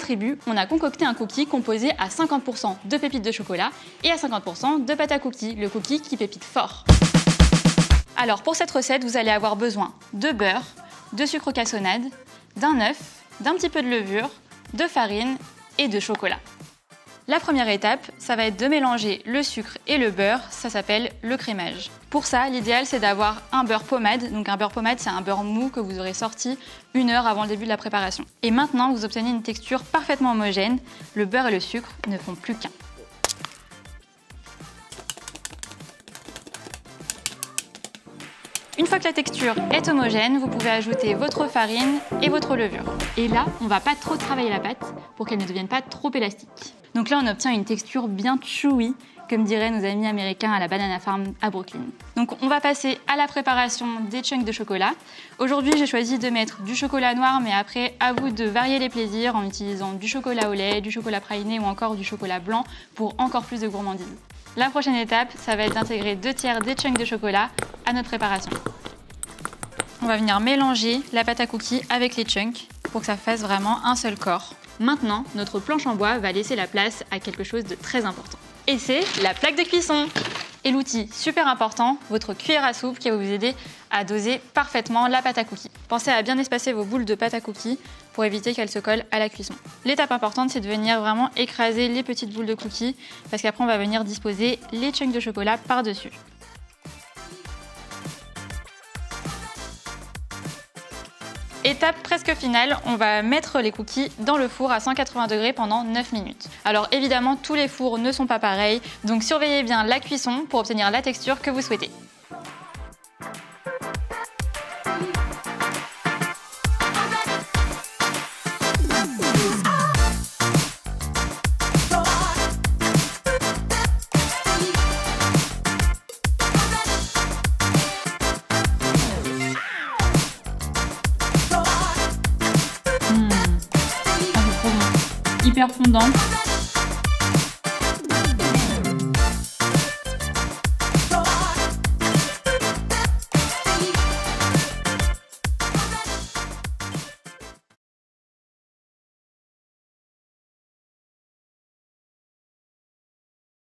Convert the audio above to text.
tribu, on a concocté un cookie composé à 50% de pépites de chocolat et à 50% de pâte à cookies, le cookie qui pépite fort. Alors pour cette recette, vous allez avoir besoin de beurre, de sucre cassonade, d'un œuf, d'un petit peu de levure, de farine et de chocolat. La première étape, ça va être de mélanger le sucre et le beurre, ça s'appelle le crémage. Pour ça, l'idéal c'est d'avoir un beurre pommade. Donc un beurre pommade, c'est un beurre mou que vous aurez sorti 1 heure avant le début de la préparation. Et maintenant, vous obtenez une texture parfaitement homogène. Le beurre et le sucre ne font plus qu'un. Une fois que la texture est homogène, vous pouvez ajouter votre farine et votre levure. Et là, on ne va pas trop travailler la pâte pour qu'elle ne devienne pas trop élastique. Donc là, on obtient une texture bien chewy, comme diraient nos amis américains à la Banana Farm à Brooklyn. Donc on va passer à la préparation des chunks de chocolat. Aujourd'hui, j'ai choisi de mettre du chocolat noir, mais après, à vous de varier les plaisirs en utilisant du chocolat au lait, du chocolat praliné ou encore du chocolat blanc pour encore plus de gourmandise. La prochaine étape, ça va être d'intégrer 2 tiers des chunks de chocolat à notre préparation. On va venir mélanger la pâte à cookies avec les chunks pour que ça fasse vraiment un seul corps. Maintenant, notre planche en bois va laisser la place à quelque chose de très important. Et c'est la plaque de cuisson. Et l'outil super important, votre cuillère à soupe qui va vous aider à doser parfaitement la pâte à cookies. Pensez à bien espacer vos boules de pâte à cookies pour éviter qu'elles se collent à la cuisson. L'étape importante, c'est de venir vraiment écraser les petites boules de cookies parce qu'après on va venir disposer les chunks de chocolat par-dessus. Étape presque finale, on va mettre les cookies dans le four à 180 degrés pendant 9 minutes. Alors évidemment, tous les fours ne sont pas pareils, donc surveillez bien la cuisson pour obtenir la texture que vous souhaitez. Hyper fondant.